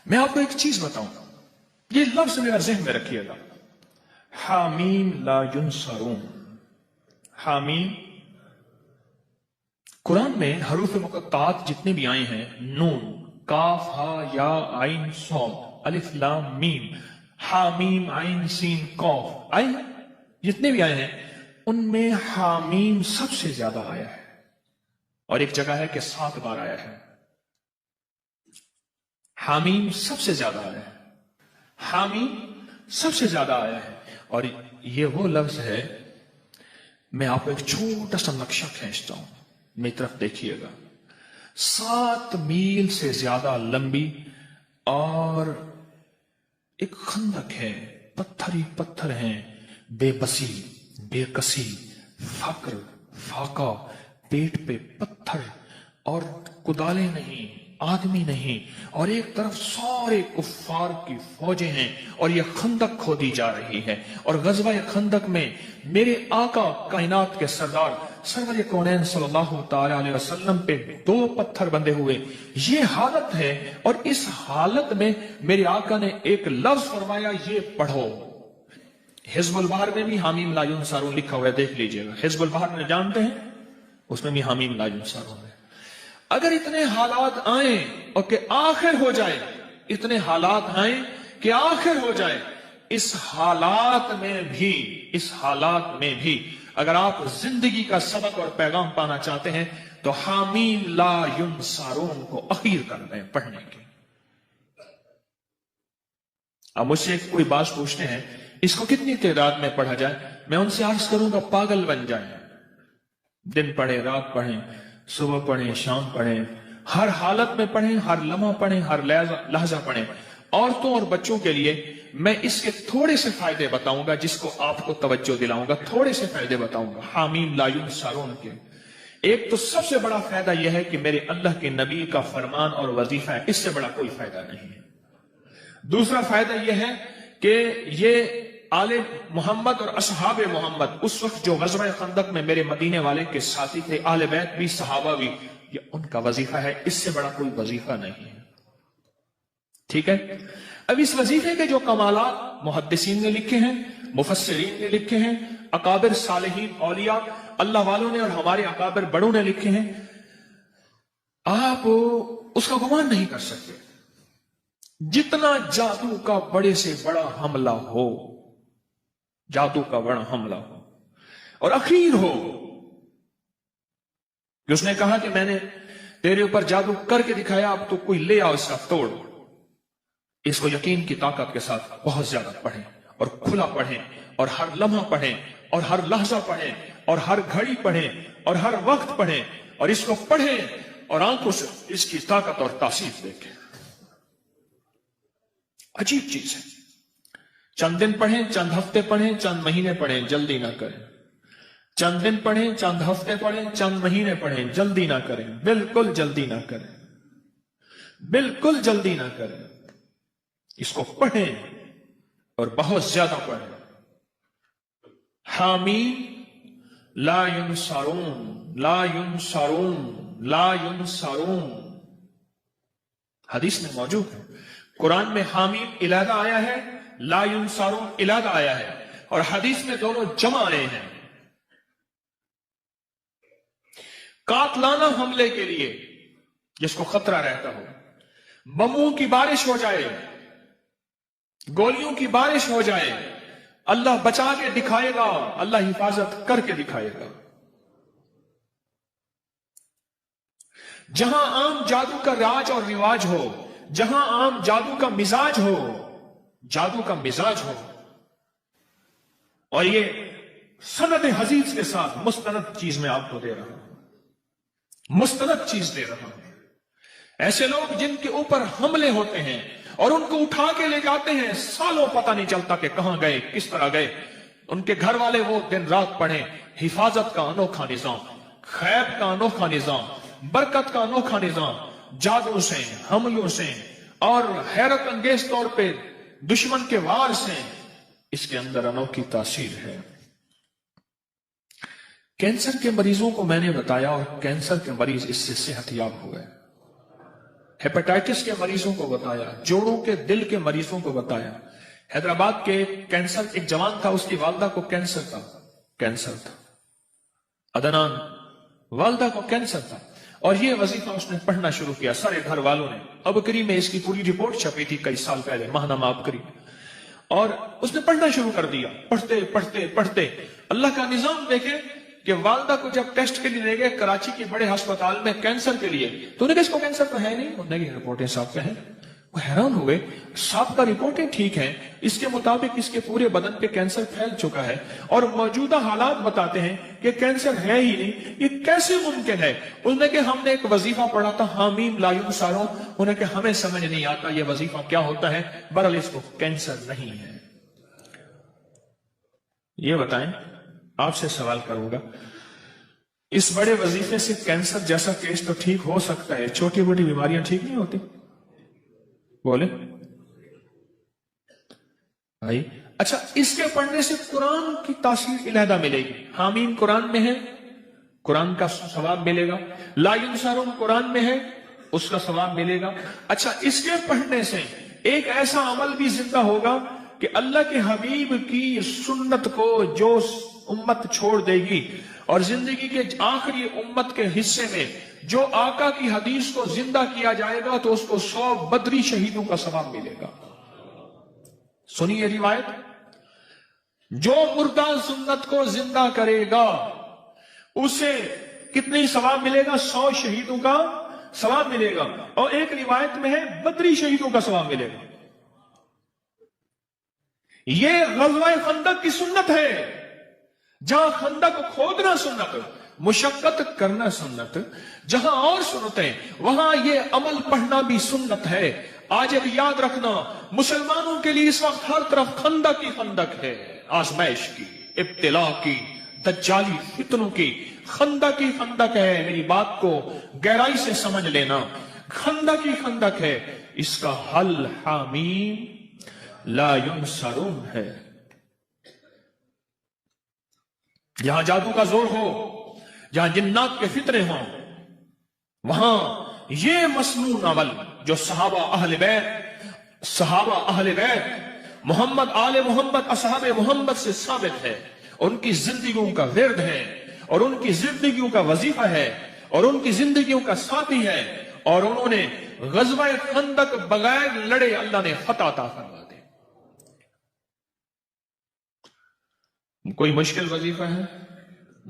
मैं आपको एक चीज बताऊं, ये लफ्ज मेरा ज़हन में रखिएगा, हामीम ला युनसरून। हामीम, कुरान में हरूफ मुक़त्तात जितने भी आए हैं, नून, काफ, हा, या, आइन, सौद, अलिफ, लाम, मीम, हामीम, आइन, सीन, कौफ, आए जितने भी आए हैं, उनमें हामीम सबसे ज्यादा आया है। और एक जगह है कि 7 बार आया है। हामीम सबसे ज्यादा आया है, हामीम सबसे ज्यादा आया है। और ये वो लफ्ज है, मैं आपको एक छोटा सा नक्शा खींचता हूं, मेरी तरफ देखिएगा। 7 मील से ज्यादा लंबी और एक खंदक है, पत्थर ही पत्थर हैं, बेबसी, बेकसी, फक्र, फाका, पेट पे पत्थर और कुदाले नहीं, आदमी नहीं, और एक तरफ सारे कुफ्फार की फौजें हैं और ये खंदक खोदी जा रही है। और गज़वा खंदक में मेरे आका कायनात के सरदार सरवर कौनैन सल्लल्लाहु तआला अलैहि वसल्लम पे 2 पत्थर बंधे हुए, ये हालत है। और इस हालत में मेरे आका ने एक लफ्ज फरमाया, ये पढ़ो। हिज़्बुल बहर में भी हामीम ला युनसरून लिखा हुआ है, देख लीजिएगा। हिज़्बुल बहर में जानते हैं, उसमें भी हामीम ला युनसरून है। अगर इतने हालात आए और कि आखिर हो जाए, इतने हालात आए कि आखिर हो जाए, इस हालात में भी अगर आप जिंदगी का सबक और पैगाम पाना चाहते हैं तो हामीम ला युनसरून को अखीर कर दें पढ़ने की। अब मुझसे कोई बात पूछते हैं, इसको कितनी तादाद में पढ़ा जाए? मैं उनसे अर्ज करूंगा, पागल बन जाए। दिन पढ़े, रात पढ़ें, सुबह पढ़ें, शाम पढ़ें, हर हालत में पढ़ें, हर लम्हा पढ़ें, हर लहजा पढ़ें। औरतों और बच्चों के लिए मैं इसके थोड़े से फायदे बताऊंगा, जिसको आपको तवज्जो दिलाऊंगा। थोड़े से फायदे बताऊंगा हामीम ला युनसरून के। एक तो सबसे बड़ा फायदा यह है कि मेरे अल्लाह के नबी का फरमान और वजीफा है, इससे बड़ा कोई फायदा नहीं है। दूसरा फायदा यह है कि ये आले मोहम्मद और असहाबे मोहम्मद, उस वक्त जो गज़वा खंदक में मेरे मदीने वाले के साथी थे, आले बैत भी, सहाबा भी, ये उनका वजीफा है, इससे बड़ा कोई वजीफा नहीं है। ठीक है। अब इस वजीफे के जो कमालात मुहद्दिसीन ने लिखे हैं, मुफस्सिरीन ने लिखे हैं, अकाबिर सालिहीन औलिया अल्लाह वालों ने और हमारे अकाबिर बड़ों ने लिखे हैं, आप उसका गुमान नहीं कर सकते। जितना जादू का बड़े से बड़ा हमला हो, जादू का बड़ा हमला हो और अखीर हो कि उसने कहा कि मैंने तेरे ऊपर जादू करके दिखाया, अब तो कोई ले आओ इसका तोड़। इसको यकीन की ताकत के साथ बहुत ज्यादा पढ़ें और खुला पढ़ें और हर लम्हा पढ़ें और हर लहजा पढ़ें और हर घड़ी पढ़ें और हर वक्त पढ़ें और इसको पढ़ें और आंखों से इसकी ताकत और तासीर देखें। अजीब चीज है। चंद दिन पढ़ें, चंद हफ्ते पढ़ें, चंद महीने पढ़ें, जल्दी ना करें। चंद दिन पढ़ें, चंद हफ्ते पढ़ें, चंद महीने पढ़ें, जल्दी ना करें, बिल्कुल जल्दी ना करें, बिल्कुल जल्दी ना करें। इसको पढ़ें और बहुत ज्यादा पढ़ें। हामीम ला युनसरून, ला युनसरून, ला युनसरून, हदीस में मौजूद है। कुरान में हामीम इलादा आया है, ला युनसरून इलादा आया है, और हदीस में दोनों जमा आए हैं। कातलाना हमले के लिए जिसको खतरा रहता हो, बमों की बारिश हो जाए, गोलियों की बारिश हो जाए, अल्लाह बचा के दिखाएगा, अल्लाह हिफाजत करके दिखाएगा। जहां आम जादू का राज और रिवाज हो, जहां आम जादू का मिजाज हो, जादू का मिजाज हो, और ये सनद हजीज के साथ मुस्तनद चीज मैं आपको दे रहा हूं, मुस्तनद चीज दे रहा हूं। ऐसे लोग जिनके ऊपर हमले होते हैं और उनको उठा के ले जाते हैं, सालों पता नहीं चलता कि कहां गए, किस तरह गए। उनके घर वाले वो दिन रात पढ़े, हिफाजत का अनोखा निजाम, खैर का अनोखा निजाम, बरकत का अनोखा निजाम, जादू से, हमलों से और हैरत अंगेज तौर पे दुश्मन के वार से, इसके अंदर अनोखी तासीर है। कैंसर के मरीजों को मैंने बताया और कैंसर के मरीज इससे सेहतयाब हो गए। हेपेटाइटिस के मरीजों को बताया, जोड़ों के दिल के मरीजों को बताया। हैदराबाद के कैंसर, एक जवान था, उसकी वालदा को कैंसर था, अदनान, वालदा को कैंसर था, और ये वजीफा उसने पढ़ना शुरू किया। सारे घर वालों ने, अबकरी में इसकी पूरी रिपोर्ट छपी थी कई साल पहले, माहनामा अबकरी, और उसने पढ़ना शुरू कर दिया। पढ़ते पढ़ते पढ़ते अल्लाह का निजाम देखे कि वालदा को जब टेस्ट के लिए ले गए कराची के बड़े अस्पताल में कैंसर के लिए, तो उन्हें इसको कैंसर तो है नहीं, उन्होंने की रिपोर्टें साहब पे हैं। वो हैरान हुए, साहब का रिपोर्टें ठीक हैं, इसके मुताबिक इसके पूरे बदन पे कैंसर फैल चुका है, और मौजूदा हालात बताते हैं कि कैंसर है ही नहीं, ये कैसे मुमकिन है? उसने कि हमने एक वजीफा पढ़ा था, हामीम लायुम सारो, उन्हें कि हमें समझ नहीं आता ये वजीफा क्या होता है, बहरहाल इसको कैंसर नहीं है। ये बताएं, आपसे सवाल करूंगा, इस बड़े वजीफे से कैंसर जैसा केस तो ठीक हो सकता है, छोटी बड़ी बीमारियां ठीक नहीं होती? बोले भाई। अच्छा, इसके पढ़ने से कुरान की तासीर इलादा मिलेगी। हामीम कुरान में है, कुरान का सवाब मिलेगा। ला युनसरुन कुरान में है, उसका सवाब मिलेगा। अच्छा, इसके पढ़ने से एक ऐसा अमल भी जिंदा होगा कि अल्लाह के हबीब की सुन्नत को जो उम्मत छोड़ देगी, और जिंदगी के आखिरी उम्मत के हिस्से में जो आका की हदीस को जिंदा किया जाएगा, तो उसको 100 बदरी शहीदों का सवाब मिलेगा। सुनिए रिवायत, जो मुर्दा सुन्नत को जिंदा करेगा उसे कितनी सवाब मिलेगा? 100 शहीदों का सवाब मिलेगा। और एक रिवायत में है बदरी शहीदों का सवाब मिलेगा। ये ग़ज़वा खंदक की सुन्नत है, जहां खंदक खोदना सुन्नत, मुशक्कत करना सुन्नत, जहां और सुन्नतें, वहां ये अमल पढ़ना भी सुन्नत है। आज एक याद रखना, मुसलमानों के लिए इस वक्त हर तरफ खंदक ही खंदक है, आजमाइश की, इब्तिला की, दज्जाली फितनों की, खंदक ही खंदक है। मेरी बात को गहराई से समझ लेना, खंदक ही खंदक है। इसका हल हामीम ला युनसरुन है। जहां जादू का जोर हो, जहां जिन्नात के फितरे हों, वहां ये मसनून अमल जो सहाबा अहले बैत मोहम्मद आले मोहम्मद असहाबे मोहम्मद से साबित है, उनकी जिंदगियों का विर्द है, और उनकी जिंदगियों का वजीफा है, और उनकी जिंदगियों का साथी है, और उन्होंने ग़ज़वा खंदक बगैर लड़े अल्लाह ने फतह अता फरमा दी। कोई मुश्किल वजीफा है?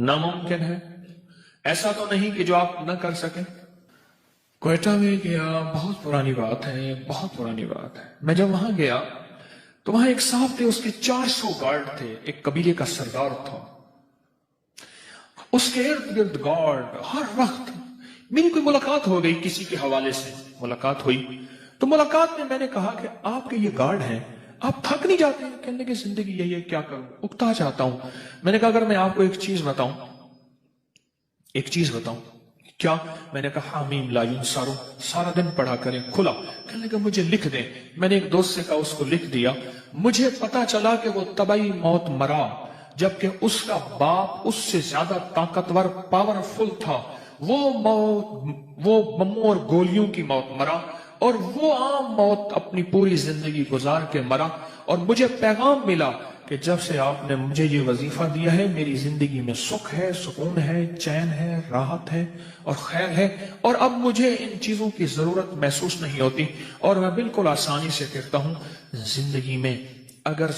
नामुमकिन है? ऐसा तो नहीं कि जो आप न कर सके। क्वेटा में गया, बहुत पुरानी बात है, बहुत पुरानी बात है। मैं जब वहां गया तो वहां एक साहब थे, उसके 400 गार्ड थे, एक कबीले का सरदार था, उसके इर्द गिर्द गार्ड हर वक्त। मेरी कोई मुलाकात हो गई, किसी के हवाले से मुलाकात हुई, तो मुलाकात में मैंने कहा कि आपके ये गार्ड हैं, आप थक नहीं जाते? कहने की जिंदगी यही है, क्या करूं, उकता चाहता हूं। मैंने कहा अगर मैं आपको एक चीज बताऊं, क्या? मैंने कहा हामीम ला युनसरुन, सारा दिन पढ़ा करें, खुला। कहने का मुझे लिख दे। मैंने एक दोस्त से कहा, उसको लिख दिया। मुझे पता चला कि वो तबाही मौत मरा, जबकि उसका बाप उससे ज्यादा ताकतवर, पावरफुल था। वो बमों और गोलियों की मौत मरा, और वो आम मौत अपनी पूरी जिंदगी गुजार के मरा। और मुझे पैगाम मिला कि जब से आपने मुझे ये वजीफा दिया है, मेरी जिंदगी में सुख है, सुकून है, चैन है, राहत है और खैर है, और अब मुझे इन चीजों की जरूरत महसूस नहीं होती, और मैं बिल्कुल आसानी से कहता हूं, जिंदगी में अगर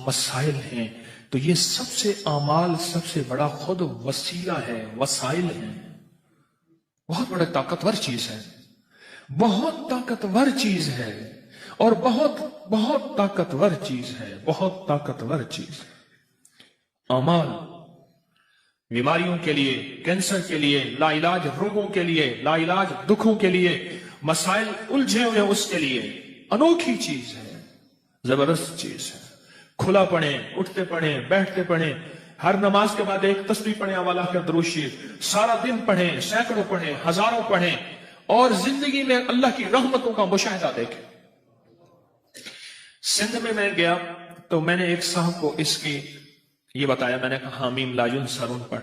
मसाइल हैं तो ये सबसे आमाल सबसे बड़ा खुद वसीला है, वसाइल है। बहुत बड़ा ताकतवर चीज है, बहुत ताकतवर चीज है, और बहुत बहुत ताकतवर चीज है, बहुत ताकतवर चीज है। अमाल बीमारियों के लिए, कैंसर के लिए, लाइलाज रोगों के लिए, लाइलाज दुखों के लिए, मसाइल उलझे हुए उसके लिए अनोखी चीज है, जबरदस्त चीज है। खुला पढ़े, उठते पढ़े, बैठते पढ़े, हर नमाज के बाद एक तस्बीह पढ़े, वाला का दुरूद शरीफ, सारा दिन पढ़े, सैकड़ों पढ़े, हजारों पढ़े, और जिंदगी में अल्लाह की रहमतों का मुशाहिदा देखें। सिंध में मैं गया तो मैंने एक साहब को इसकी ये बताया, मैंने कहा हामीम ला युनसरुन पढ़।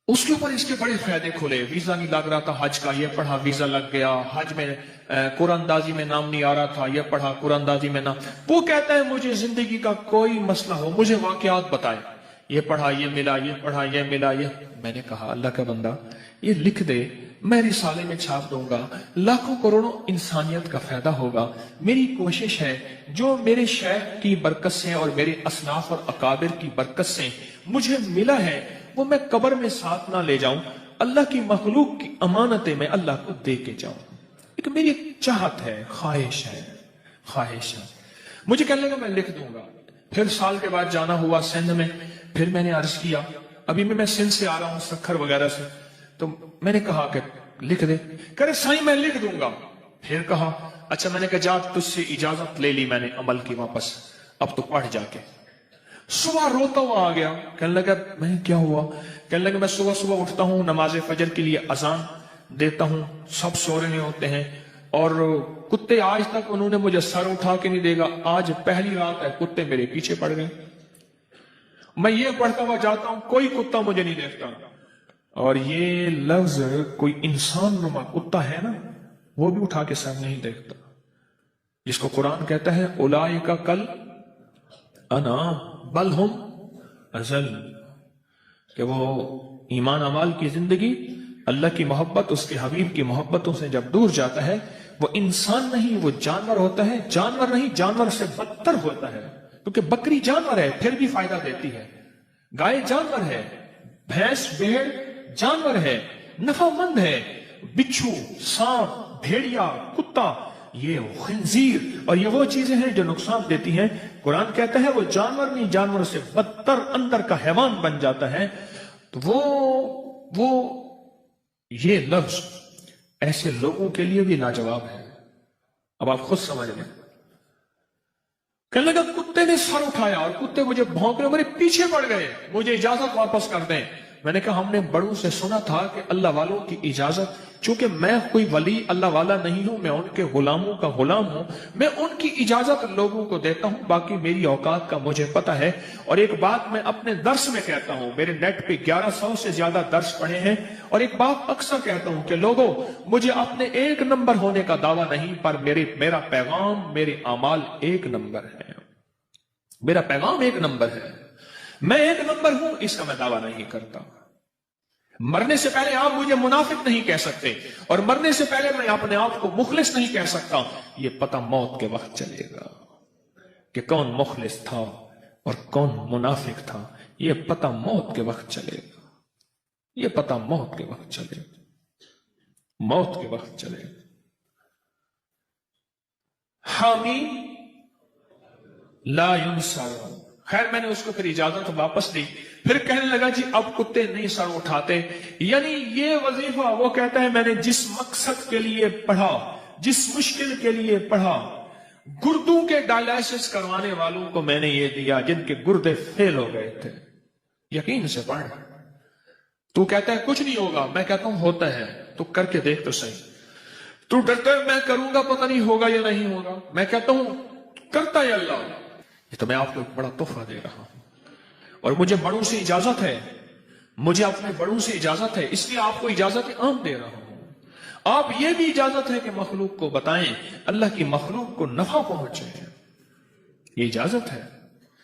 اس کے اوپر اس کے بڑے فائدے کھلے. ویزا نہیں لگ رہا تھا حج کا، یہ پڑھا ویزا لگ گیا. حج میں قرآن اندازی میں نام نہیں آ رہا تھا، یہ پڑھا قرآن اندازی میں نام. وہ کہتا ہے مجھے زندگی کا کوئی مسئلہ ہو مجھے واقعات بتائے، یہ پڑھا یہ ملا، یہ پڑھا یہ ملا. یہ میں نے کہا اللہ کا بندہ یہ لکھ دے، میں رسالے میں چھاپ دوں گا، لاکھوں کروڑوں انسانیت کا فائدہ ہوگا. میری کوشش ہے جو میرے شیخ کی برکت سے اور میرے اسلاف اور اکابر کی برکت سے مجھے ملا ہے وہ میں قبر میں ساتھ نہ لے جاؤں، اللہ کی مخلوق کی امانتیں میں اللہ کو دے کے جاؤں. ایک میری چاہت ہے، خواہش ہے. مجھے کہنے لگا میں لکھ دوں گا. پھر سال کے بعد جانا ہوا سندھ میں. پھر میں نے عرض کیا ابھی میں سندھ سے آ رہا ہوں سکھر وغیرہ سے، تو میں نے کہا کہ لکھ دے. کہے سائیں میں لکھ دوں گا. پھر کہا اچھا. میں نے کہا جا تجھ سے اجازت لے لی میں نے عمل کی واپس، اب تو پڑھ جا کے. صبح روتا ہوا آ گیا. کہنے لگا میں کیا ہوا؟ کہنے لگا میں صبح اٹھتا ہوں، نماز فجر کے لیے اذان دیتا ہوں، سب سو رہے ہوتے ہیں اور کتے آج تک انہوں نے مجھے سر اٹھا کے نہیں دے گا. آج پہلی رات ہے کتے میرے پیچھے پڑ گئے. میں یہ پڑھتا ہوا جاتا ہوں، کوئی کتا مجھے نہیں دیکھتا. اور یہ لفظ کوئی انسان نما کتا ہے نا وہ بھی اٹھا کے سر نہیں دیکھتا، جس کو قرآن کہتا ہے اولئک کل انعام بل ہم اضل، کہ وہ ایمان اعمال کی زندگی اللہ کی محبت اس کے حبیب کی محبتوں سے جب دور جاتا ہے وہ انسان نہیں وہ جانور ہوتا ہے. جانور نہیں، جانور سے بدتر ہوتا ہے. کیونکہ بکری جانور ہے پھر بھی فائدہ دیتی ہے، گائے جانور ہے، بھینس بھیڑ جانور ہے نفع مند ہے، بچھو سانپ بھیڑیا کتا یہ خنزیر اور یہ وہ چیزیں ہیں جو نقصان دیتی ہیں. قرآن کہتا ہے وہ جانور نہیں، جانور سے بدتر اندر کا حیوان بن جاتا ہے. تو وہ یہ لفظ ایسے لوگوں کے لیے بھی لاجواب ہے. اب آپ خود سمجھ لیں. کہنے لگا کتے نے سر اٹھایا اور کتے مجھے بھونک رہے، میرے پیچھے پڑ گئے، مجھے اجازت واپس کر دیں. میں نے کہا ہم نے بڑوں سے سنا تھا کہ اللہ والوں کی اجازت، چونکہ میں کوئی ولی اللہ والا نہیں ہوں، میں ان کے غلاموں کا غلام ہوں، میں ان کی اجازت لوگوں کو دیتا ہوں، باقی میری اوقات کا مجھے پتہ ہے. اور ایک بات میں اپنے درس میں کہتا ہوں، میرے نیٹ پہ 1100 سے زیادہ درس پڑھے ہیں، اور ایک بات اکثر کہتا ہوں کہ لوگوں مجھے اپنے ایک نمبر ہونے کا دعویٰ نہیں، پر میرا پیغام میرے اعمال ایک نمبر ہے. میرا پیغام ایک نمبر ہے، میں ایک نمبر ہوں، اس کا میں دعویٰ نہیں کرتا. مرنے سے پہلے آپ مجھے منافق نہیں کہہ سکتے، اور مرنے سے پہلے میں اپنے آپ کو مخلص نہیں کہہ سکتا. یہ پتہ موت کے وقت چلے گا کہ کون مخلص تھا اور کون منافق تھا. یہ پتہ موت کے وقت چلے گا. یہ پتہ موت کے وقت چلے گا. موت کے وقت چلے گا. حامی لا ينصر. خیر میں نے اس کو پھر اجازت واپس دی. پھر کہنے لگا جی اب کتے نہیں سر اٹھاتے. یعنی یہ وظیفہ وہ کہتا ہے میں نے جس مقصد کے لیے پڑھا، جس مشکل کے لیے پڑھا، گردوں کے ڈائلائسس کروانے والوں کو میں نے یہ دیا جن کے گردے فیل ہو گئے تھے. یقین سے پڑھ. تو کہتا ہے کچھ نہیں ہوگا، میں کہتا ہوں ہوتا ہے، تو کر کے دیکھ تو صحیح. تو ڈرتا ہے میں کروں گا پتہ نہیں ہوگا یا نہیں ہوگا. میں کہتا ہوں کرتا ہے اللہ. یہ تو میں آپ کو ایک بڑا تحفہ دے رہا ہوں، اور مجھے بڑوں سے اجازت ہے، مجھے اپنے بڑوں سے اجازت ہے، اس لیے آپ کو اجازت عام دے رہا ہوں. آپ یہ بھی اجازت ہے کہ مخلوق کو بتائیں، اللہ کی مخلوق کو نفع پہنچے. یہ اجازت ہے.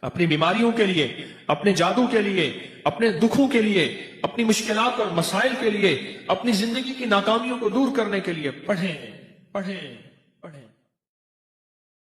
اپنی بیماریوں کے لیے، اپنے جادو کے لیے، اپنے دکھوں کے لیے، اپنی مشکلات اور مسائل کے لیے، اپنی زندگی کی ناکامیوں کو دور کرنے کے لیے پڑھیں پڑھیں پڑھیں.